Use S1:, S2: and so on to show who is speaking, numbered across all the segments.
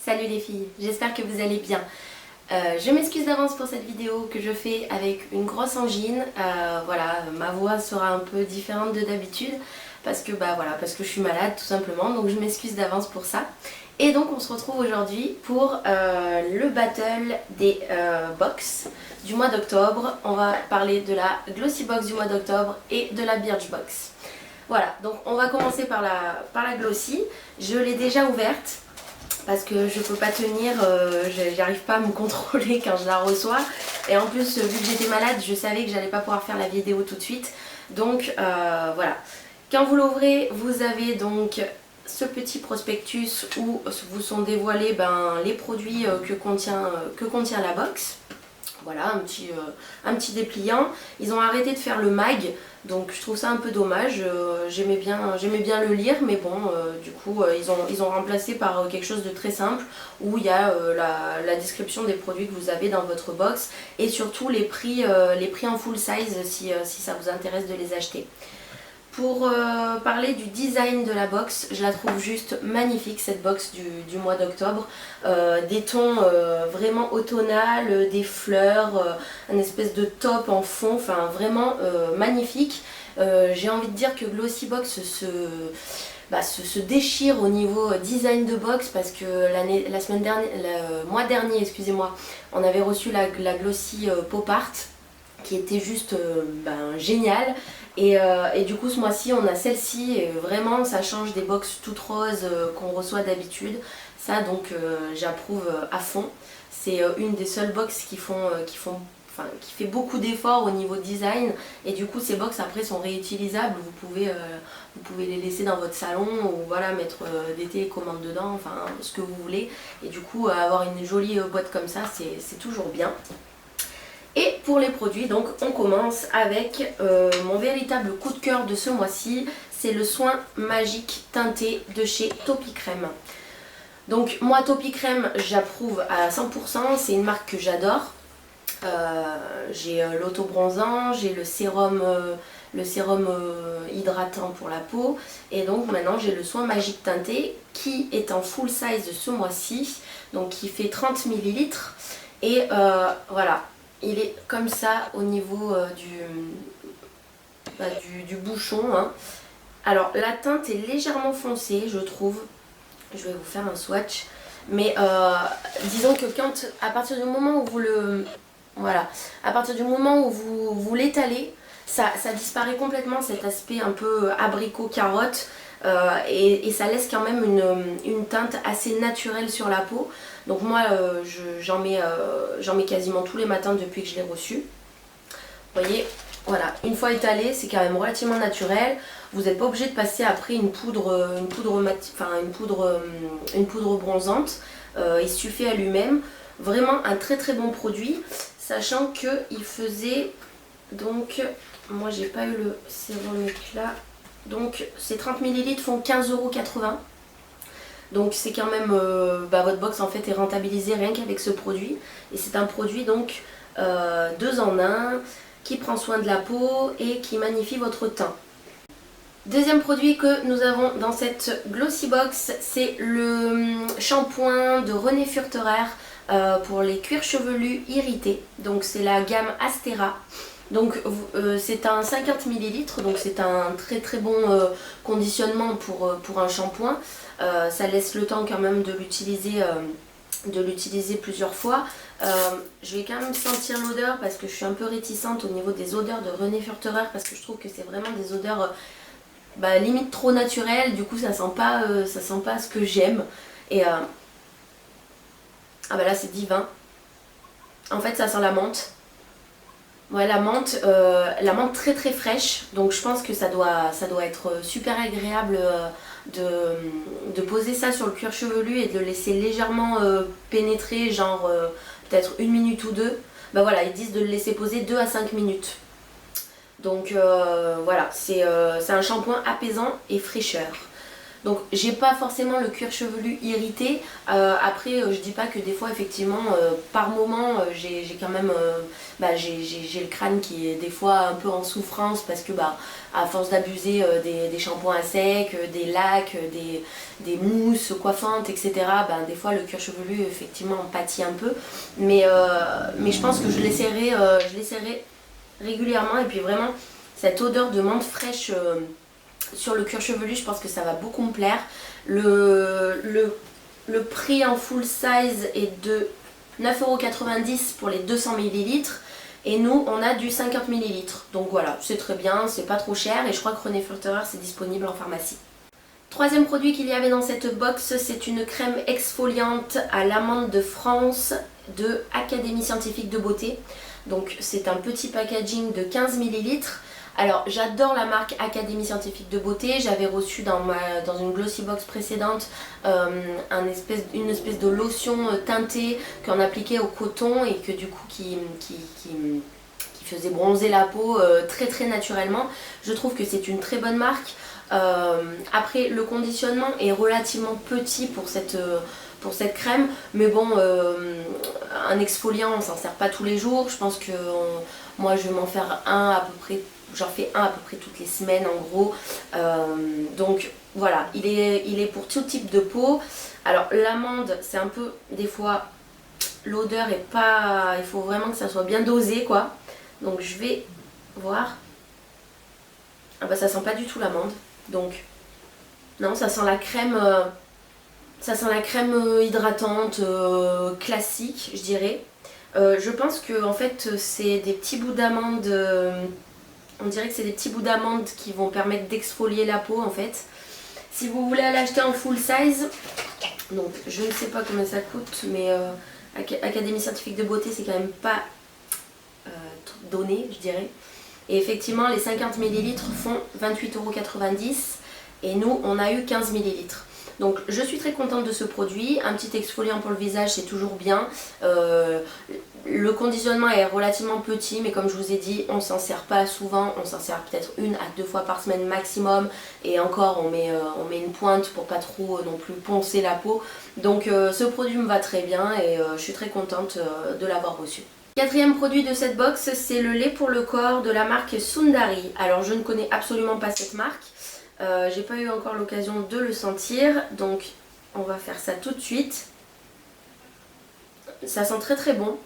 S1: Salut les filles, j'espère que vous allez bien. Je m'excuse d'avance pour cette vidéo que je fais avec une grosse angine. Voilà, ma voix sera un peu différente de d'habitude parce que parce que je suis malade tout simplement, donc je m'excuse d'avance pour ça. Et donc on se retrouve aujourd'hui pour le battle des box du mois d'octobre. On va parler de la Glossy Box du mois d'octobre et de la Birchbox. Voilà, donc on va commencer par la Glossy. Je l'ai déjà ouverte parce que je peux pas tenir, j'arrive pas à me contrôler quand je la reçois. Et en plus, vu que j'étais malade, je savais que j'allais pas pouvoir faire la vidéo tout de suite. Donc voilà. Quand vous l'ouvrez, vous avez donc ce petit prospectus où vous sont dévoilés les produits que contient la box. Voilà, un petit dépliant. Ils ont arrêté de faire le mag, donc je trouve ça un peu dommage. J'aimais bien le lire, mais bon, du coup, ils ont remplacé par quelque chose de très simple où il y a la description des produits que vous avez dans votre box et surtout les prix en full size si ça vous intéresse de les acheter. Pour parler du design de la box, je la trouve juste magnifique cette box du mois d'octobre. Des tons vraiment automnales, des fleurs, un espèce de top en fond, enfin vraiment magnifique. J'ai envie de dire que Glossy Box se déchire au niveau design de box parce que le mois dernier, excusez-moi, on avait reçu la Glossy Pop Art qui était juste géniale. Et du coup ce mois-ci on a celle-ci et vraiment ça change des box toutes roses qu'on reçoit d'habitude. Ça donc j'approuve à fond. C'est une des seules box qui fait beaucoup d'efforts au niveau design et du coup ces box après sont réutilisables. Vous pouvez les laisser dans votre salon ou voilà mettre des télécommandes dedans, enfin ce que vous voulez. Et du coup avoir une jolie boîte comme ça c'est toujours bien. Et pour les produits, donc on commence avec mon véritable coup de cœur de ce mois-ci, c'est le soin magique teinté de chez Topicrème. Donc moi Topicrème j'approuve à 100%, c'est une marque que j'adore. J'ai l'auto-bronzant, j'ai le sérum hydratant pour la peau et donc maintenant j'ai le soin magique teinté qui est en full size ce mois-ci, donc qui fait 30 ml et voilà. Il est comme ça au niveau du bouchon. Hein. Alors la teinte est légèrement foncée je trouve. Je vais vous faire un swatch. Mais disons que à partir du moment où vous l'étalez, ça disparaît complètement cet aspect un peu abricot carotte. Et ça laisse quand même une teinte assez naturelle sur la peau. Donc moi j'en mets quasiment tous les matins depuis que je l'ai reçu. Vous voyez, voilà, une fois étalé c'est quand même relativement naturel. Vous n'êtes pas obligé de passer après une poudre bronzante. Il suffit à lui-même. Vraiment un très très bon produit. Sachant qu'il faisait donc, moi j'ai pas eu le sérum éclat. Donc ces 30 ml font 15,80 €. Donc c'est quand même, votre box en fait est rentabilisée rien qu'avec ce produit. Et c'est un produit donc 2 en 1 qui prend soin de la peau et qui magnifie votre teint. Deuxième produit que nous avons dans cette Glossy Box, c'est le shampoing de René Furterer pour les cuirs chevelus irrités. Donc c'est la gamme Astera. Donc c'est un 50 ml, donc c'est un très très bon conditionnement pour un shampoing. Ça laisse le temps quand même de l'utiliser plusieurs fois. Je vais quand même sentir l'odeur parce que je suis un peu réticente au niveau des odeurs de René Furterer parce que je trouve que c'est vraiment des odeurs limite trop naturelles. Du coup ça sent pas ce que j'aime. Et là c'est divin. En fait ça sent la menthe. Ouais, la menthe très très fraîche, donc je pense que ça doit être super agréable de poser ça sur le cuir chevelu et de le laisser légèrement pénétrer, genre peut-être 1 minute ou 2. Voilà, ils disent de le laisser poser 2 à 5 minutes. Donc voilà, c'est un shampoing apaisant et fraîcheur. Donc j'ai pas forcément le cuir chevelu irrité. Après je dis pas que des fois effectivement par moment j'ai quand même j'ai le crâne qui est des fois un peu en souffrance parce que à force d'abuser des shampoings à sec, des lacs, des mousses coiffantes, etc. Des fois le cuir chevelu effectivement pâtit un peu. Mais je pense que je l'essaierai régulièrement. Et puis vraiment cette odeur de menthe fraîche sur le cuir chevelu, je pense que ça va beaucoup me plaire. Le prix en full size est de 9,90 € pour les 200 ml. Et nous, on a du 50 ml. Donc voilà, c'est très bien, c'est pas trop cher. Et je crois que René Furterer, c'est disponible en pharmacie. Troisième produit qu'il y avait dans cette box, c'est une crème exfoliante à l'amande de France de Académie Scientifique de Beauté. Donc c'est un petit packaging de 15 ml. Alors j'adore la marque Académie Scientifique de Beauté, j'avais reçu dans une glossy box précédente une espèce de lotion teintée qu'on appliquait au coton et que du coup qui faisait bronzer la peau très très naturellement. Je trouve que c'est une très bonne marque. Après le conditionnement est relativement petit pour cette crème, mais bon, un exfoliant on s'en sert pas tous les jours. Je pense que moi je vais m'en faire un à peu près. J'en fais un à peu près toutes les semaines en gros. Donc voilà, il est pour tout type de peau. Alors l'amande, c'est un peu, des fois, l'odeur est pas... Il faut vraiment que ça soit bien dosé quoi. Donc je vais voir. Ah ça sent pas du tout l'amande. Donc non, ça sent la crème... hydratante classique, je dirais. Je pense que en fait c'est des petits bouts d'amande... On dirait que c'est des petits bouts d'amande qui vont permettre d'exfolier la peau en fait. Si vous voulez l'acheter en full size, donc je ne sais pas combien ça coûte, mais Académie Scientifique de Beauté c'est quand même pas donné, je dirais. Et effectivement les 50 ml font 28,90 € et nous on a eu 15 ml. Donc je suis très contente de ce produit. Un petit exfoliant pour le visage c'est toujours bien. Le conditionnement est relativement petit, mais comme je vous ai dit, on s'en sert pas souvent, on s'en sert peut-être 1 à 2 fois par semaine maximum, et encore on met une pointe pour pas trop non plus poncer la peau. Donc ce produit me va très bien et je suis très contente de l'avoir reçu. Quatrième produit de cette box, c'est le lait pour le corps de la marque Sundari. Alors je ne connais absolument pas cette marque, j'ai pas eu encore l'occasion de le sentir, donc on va faire ça tout de suite. Ça sent très très bon.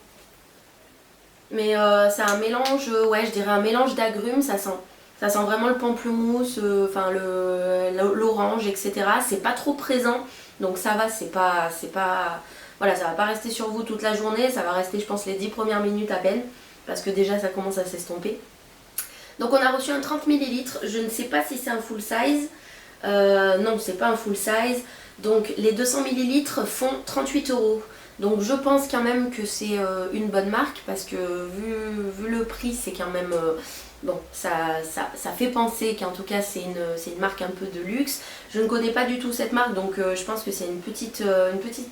S1: Mais c'est un mélange, ouais je dirais un mélange d'agrumes, ça sent vraiment le pamplemousse, l'orange, etc. C'est pas trop présent, donc ça va, voilà, ça va pas rester sur vous toute la journée, ça va rester je pense les 10 premières minutes à peine, parce que déjà ça commence à s'estomper. Donc on a reçu un 30 ml, je ne sais pas si c'est un full size, non c'est pas un full size, donc les 200 ml font 38 €. Donc je pense quand même que c'est une bonne marque parce que vu le prix c'est quand même... bon, ça fait penser qu'en tout cas c'est une marque un peu de luxe. Je ne connais pas du tout cette marque donc je pense que c'est une petite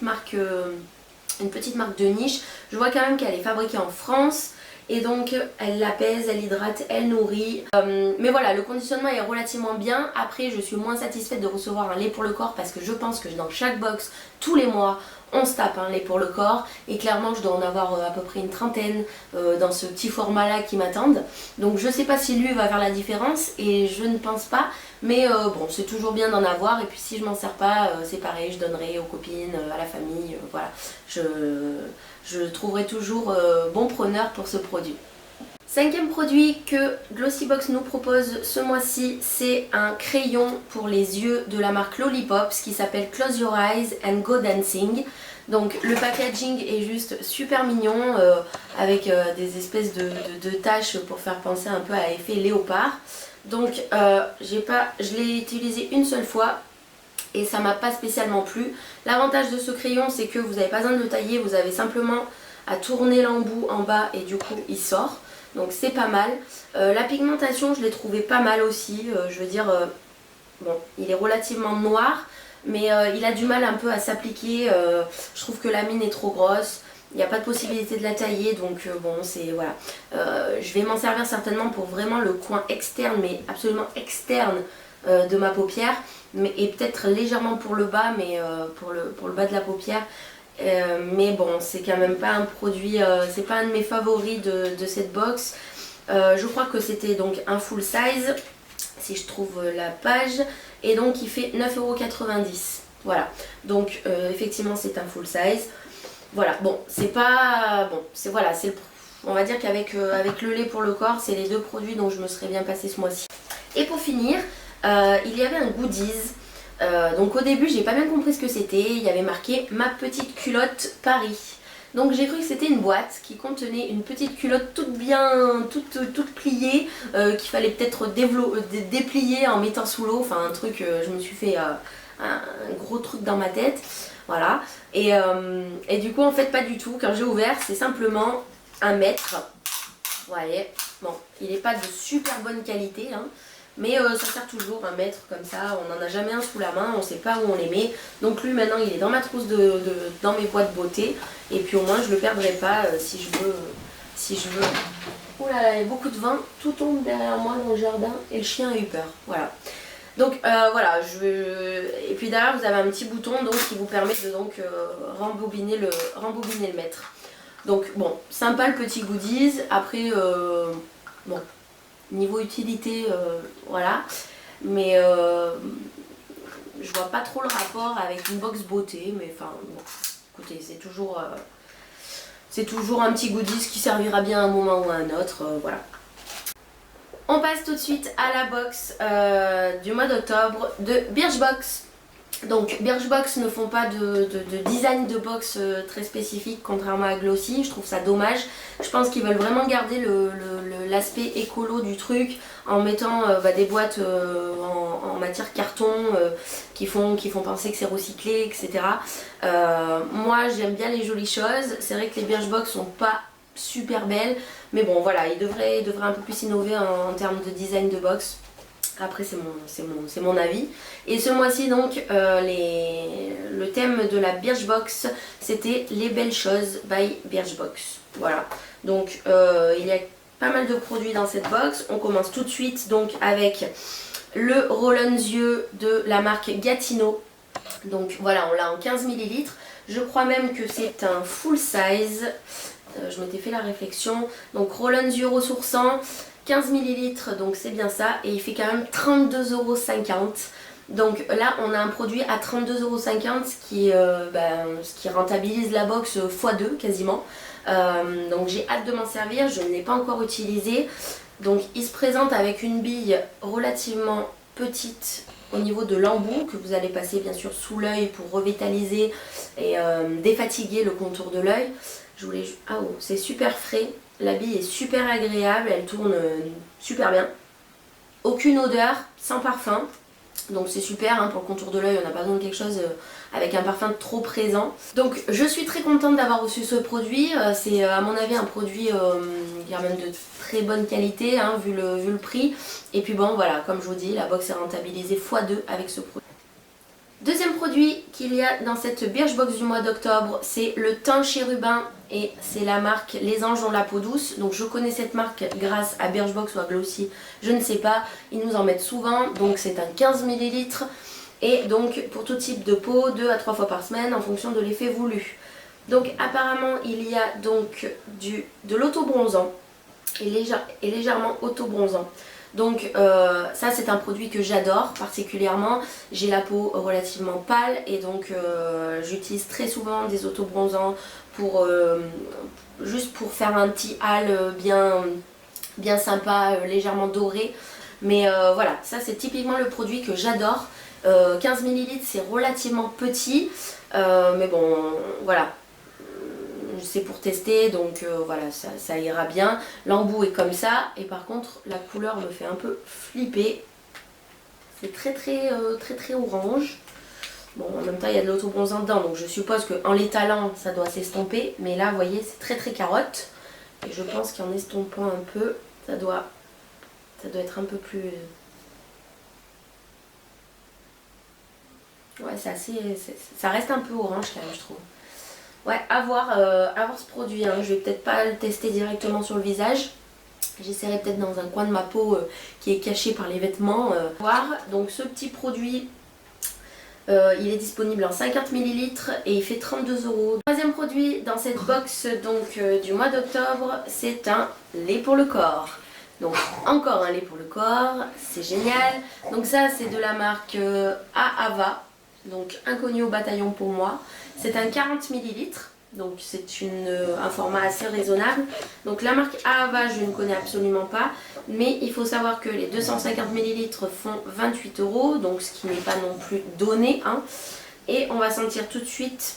S1: marque de niche. Je vois quand même qu'elle est fabriquée en France. Et donc elle l'apaise, elle hydrate, elle nourrit. Mais voilà, le conditionnement est relativement bien. Après je suis moins satisfaite de recevoir un lait pour le corps parce que je pense que dans chaque box, tous les mois, on se tape un lait pour le corps. Et clairement je dois en avoir à peu près une trentaine dans ce petit format là qui m'attendent. Donc je sais pas si lui va faire la différence et je ne pense pas. Mais bon, c'est toujours bien d'en avoir. Et puis si je m'en sers pas, c'est pareil, je donnerai aux copines, à la famille, voilà. Je trouverai toujours bon preneur pour ce produit. Cinquième produit que Glossybox nous propose ce mois-ci, c'est un crayon pour les yeux de la marque Lollipops qui s'appelle Close Your Eyes and Go Dancing. Donc le packaging est juste super mignon avec des espèces de taches pour faire penser un peu à effet léopard. Donc je l'ai utilisé une seule fois et ça m'a pas spécialement plu. L'avantage de ce crayon c'est que vous n'avez pas besoin de le tailler, vous avez simplement à tourner l'embout en bas et du coup il sort. Donc c'est pas mal. La pigmentation je l'ai trouvé pas mal aussi, je veux dire, bon il est relativement noir mais il a du mal un peu à s'appliquer, je trouve que la mine est trop grosse. Il n'y a pas de possibilité de la tailler donc bon c'est voilà. Je vais m'en servir certainement pour vraiment le coin externe mais absolument externe de ma paupière, et peut-être légèrement pour le bas, mais pour le bas de la paupière. Mais bon, c'est quand même pas un produit, c'est pas un de mes favoris de cette box. Je crois que c'était donc un full size, si je trouve la page, et donc il fait 9,90 €. Voilà, donc effectivement c'est un full size. Voilà, bon, c'est pas. Bon, c'est voilà, c'est on va dire qu'avec avec le lait pour le corps, c'est les deux produits dont je me serais bien passée ce mois-ci. Et pour finir, il y avait un goodies. Donc au début, j'ai pas bien compris ce que c'était. Il y avait marqué ma petite culotte Paris. Donc j'ai cru que c'était une boîte qui contenait une petite culotte toute bien, toute pliée, qu'il fallait peut-être déplier en mettant sous l'eau. Enfin un truc, je me suis fait un gros truc dans ma tête. Voilà. Et du coup en fait pas du tout. Quand j'ai ouvert, c'est simplement un mètre. Vous voyez. Bon, il n'est pas de super bonne qualité, hein. Mais ça sert toujours, un mètre comme ça, on n'en a jamais un sous la main, on ne sait pas où on les met. Donc lui maintenant il est dans ma trousse, dans mes boîtes beauté. Et puis au moins je ne le perdrai pas si je veux. Ouh là là, il y a beaucoup de vent, tout tombe derrière moi dans le jardin et le chien a eu peur. Voilà. Donc voilà, et puis derrière vous avez un petit bouton donc, qui vous permet de rembobiner le mètre. Donc bon, sympa le petit goodies. Après, bon, niveau utilité, voilà. Mais je vois pas trop le rapport avec une box beauté. Mais enfin, bon, écoutez, c'est toujours un petit goodies qui servira bien à un moment ou à un autre. Voilà. On passe tout de suite à la box du mois d'octobre de Birchbox. Donc Birchbox ne font pas de design de box très spécifique contrairement à Glossy, je trouve ça dommage. Je pense qu'ils veulent vraiment garder l'aspect écolo du truc en mettant des boîtes en matière carton qui font penser que c'est recyclé, etc. Moi j'aime bien les jolies choses, c'est vrai que les Birchbox sont pas super belles, mais bon voilà, ils devraient un peu plus innover en termes de design de box. Après c'est mon avis. Et ce mois-ci donc le thème de la Birchbox c'était les belles choses by Birchbox. Voilà. Donc il y a pas mal de produits dans cette box. On commence tout de suite donc avec le roll-on yeux de la marque Gatineau. Donc voilà, on l'a en 15 ml. Je crois même que c'est un full size. Je m'étais fait la réflexion. Donc roll-on yeux ressourçant. 15 ml, donc c'est bien ça, et il fait quand même 32,50 €. Donc là on a un produit à 32,50 €, ce qui rentabilise la box x2 quasiment. Donc j'ai hâte de m'en servir, je ne l'ai pas encore utilisé. Donc il se présente avec une bille relativement petite au niveau de l'embout que vous allez passer bien sûr sous l'œil pour revitaliser et défatiguer le contour de l'œil. Ah oh, c'est super frais. La bille est super agréable, elle tourne super bien. Aucune odeur, sans parfum. Donc c'est super hein, pour le contour de l'œil, on n'a pas besoin de quelque chose avec un parfum trop présent. Donc je suis très contente d'avoir reçu ce produit. C'est à mon avis un produit qui est même de très bonne qualité hein, vu le prix. Et puis bon voilà, comme je vous dis, la box est rentabilisée x2 avec ce produit. Deuxième produit qu'il y a dans cette Birchbox du mois d'octobre, c'est le thym chérubin et c'est la marque Les Anges ont la peau douce. Donc je connais cette marque grâce à Birchbox ou à Glossy, je ne sais pas, ils nous en mettent souvent. Donc c'est un 15 ml et donc pour tout type de peau, 2 à 3 fois par semaine en fonction de l'effet voulu. Donc apparemment il y a donc de l'auto-bronzant et légèrement auto-bronzant. Donc ça c'est un produit que j'adore particulièrement. J'ai la peau relativement pâle et donc j'utilise très souvent des auto-bronzants juste pour faire un petit hâle bien sympa, légèrement doré. Mais voilà, ça c'est typiquement le produit que j'adore. 15 ml c'est relativement petit, mais bon voilà. C'est pour tester donc voilà ça ira bien. L'embout est comme ça et par contre la couleur me fait un peu flipper. C'est très orange. Bon en même temps il y a de l'auto-bronzant dedans donc je suppose qu'en l'étalant ça doit s'estomper. Mais là vous voyez c'est très carotte. Et je pense qu'en estompant un peu ça doit être un peu plus... Ouais ça reste un peu orange quand même je trouve. Ouais, à voir ce produit, hein. Je vais peut-être pas le tester directement sur le visage. J'essaierai peut-être dans un coin de ma peau qui est caché par les vêtements. Voir. Donc ce petit produit, il est disponible en 50 ml et il fait 32 euros. Troisième produit dans cette box donc du mois d'octobre, c'est un lait pour le corps. Donc encore un lait pour le corps, c'est génial. Donc ça c'est de la marque Ahava, donc inconnu au bataillon pour moi. C'est un 40 ml. Donc c'est un format assez raisonnable. Donc la marque Ahava je ne connais absolument pas. Mais il faut savoir que les 250 ml font 28 euros. Donc ce qui n'est pas non plus donné. Hein. Et on va sentir tout de suite.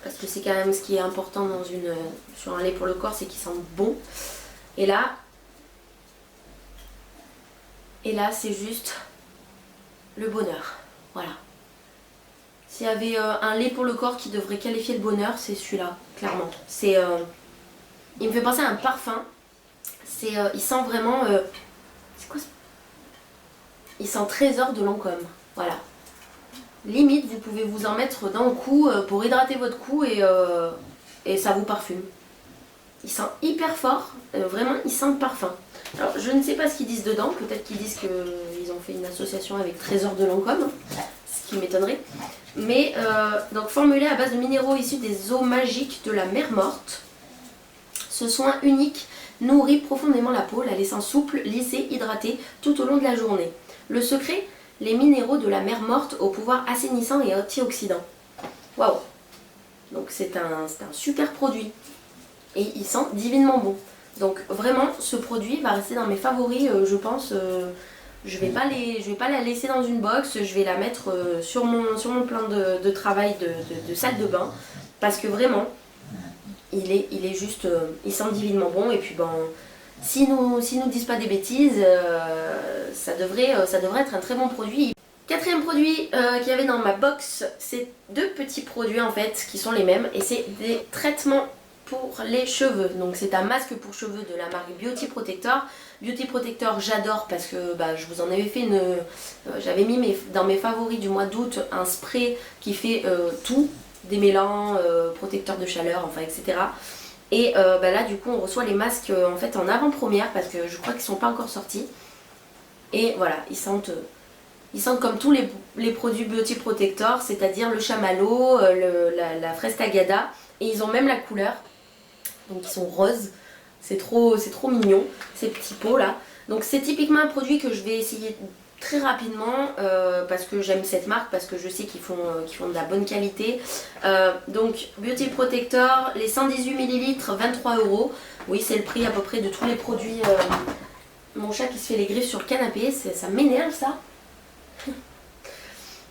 S1: Parce que c'est quand même ce qui est important sur un lait pour le corps. C'est qu'il sent bon. Et là c'est juste le bonheur. Voilà. S'il y avait un lait pour le corps qui devrait qualifier le bonheur, c'est celui-là, clairement. Il me fait penser à un parfum. Il sent vraiment... c'est quoi ce... Il sent trésor de Lancôme. Voilà. Limite, vous pouvez vous en mettre dans le cou pour hydrater votre cou et ça vous parfume. Il sent hyper fort. Vraiment, il sent le parfum. Alors, je ne sais pas ce qu'ils disent dedans. Peut-être qu'ils disent qu'ils ont fait une association avec Trésor de Lancôme. Ce qui m'étonnerait. Mais donc formulé à base de minéraux issus des eaux magiques de la mer morte. Ce soin unique nourrit profondément la peau, la laissant souple, lissée, hydratée tout au long de la journée. Le secret, les minéraux de la mer morte au pouvoir assainissant et antioxydant. Waouh! Donc c'est un super produit. Et il sent divinement bon. Donc vraiment, ce produit va rester dans mes favoris, je pense. Je vais pas la laisser dans une box, je vais la mettre sur mon plan de travail de salle de bain. Parce que vraiment, il est juste, il sent divinement bon. Et puis bon, si nous disent pas des bêtises, ça devrait être un très bon produit. Quatrième produit qu'il y avait dans ma box, c'est deux petits produits en fait qui sont les mêmes. Et c'est des traitements pour les cheveux. Donc c'est un masque pour cheveux de la marque Beauty Protector. Beauty Protector j'adore parce que je vous en avais fait j'avais mis dans mes favoris du mois d'août un spray qui fait tout, démêlant, protecteur de chaleur, enfin etc. Et là du coup on reçoit les masques en fait en avant-première parce que je crois qu'ils sont pas encore sortis. Et voilà, ils sentent comme tous les produits Beauty Protector, c'est-à-dire le chamallow, la fraise tagada, et ils ont même la couleur. Donc ils sont roses, c'est trop mignon ces petits pots là. Donc c'est typiquement un produit que je vais essayer très rapidement parce que j'aime cette marque, parce que je sais qu'ils font de la bonne qualité. Donc Beauty Protector, les 118 ml, 23 euros. Oui, c'est le prix à peu près de tous les produits. Mon chat qui se fait les griffes sur le canapé, ça m'énerve ça.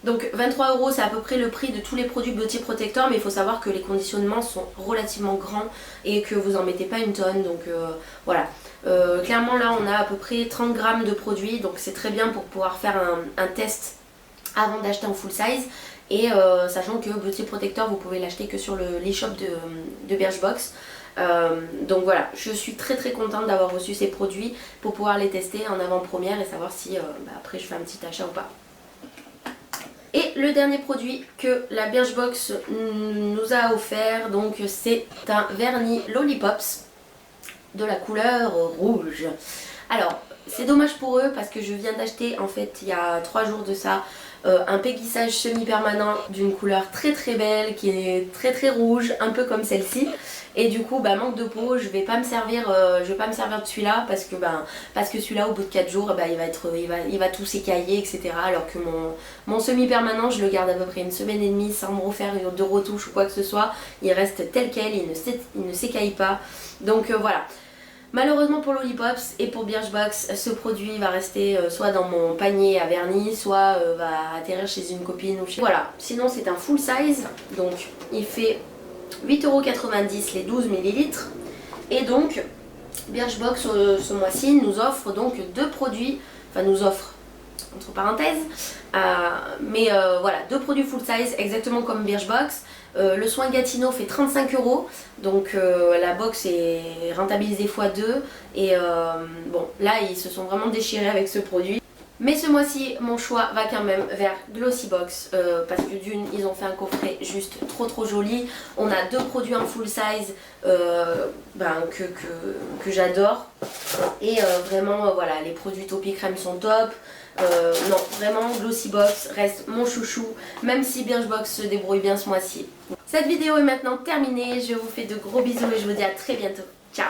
S1: Donc 23 euros, c'est à peu près le prix de tous les produits Beauty Protector, mais il faut savoir que les conditionnements sont relativement grands et que vous en mettez pas une tonne, donc voilà. Clairement là on a à peu près 30 grammes de produits, donc c'est très bien pour pouvoir faire un test avant d'acheter en full size. Et sachant que Beauty Protector vous pouvez l'acheter que sur l'e-shop de Birchbox. Donc voilà, je suis très contente d'avoir reçu ces produits pour pouvoir les tester en avant-première et savoir si après je fais un petit achat ou pas. Et le dernier produit que la Birchbox nous a offert, donc c'est un vernis Lollipops de la couleur rouge. Alors c'est dommage pour eux parce que je viens d'acheter en fait il y a 3 jours de ça un péguissage semi-permanent d'une couleur très belle qui est très rouge, un peu comme celle-ci. Et du coup manque de peau, je vais pas me servir de celui-là parce que celui-là au bout de 4 jours il va tout s'écailler, etc. Alors que mon semi-permanent je le garde à peu près une semaine et demie sans me refaire de retouche ou quoi que ce soit. Il reste tel quel, il ne s'écaille pas. Donc voilà. Malheureusement pour Lollipops et pour Birchbox, ce produit va rester soit dans mon panier à vernis, soit va atterrir chez une copine ou chez... Voilà, sinon c'est un full size, donc il fait 8,90€ les 12 ml. Et donc Birchbox ce mois-ci nous offre donc deux produits, enfin nous offre entre parenthèses, voilà, deux produits full size exactement comme Birchbox. Le soin Gatineau fait 35 €, donc la box est rentabilisée x2 et bon là ils se sont vraiment déchirés avec ce produit. Mais ce mois-ci, mon choix va quand même vers Glossybox parce que d'une, ils ont fait un coffret juste trop joli. On a 2 produits en full size que j'adore. Et vraiment, voilà, les produits Topi Crème sont top. Non, vraiment, Glossybox reste mon chouchou, même si Birchbox se débrouille bien ce mois-ci. Cette vidéo est maintenant terminée. Je vous fais de gros bisous et je vous dis à très bientôt. Ciao!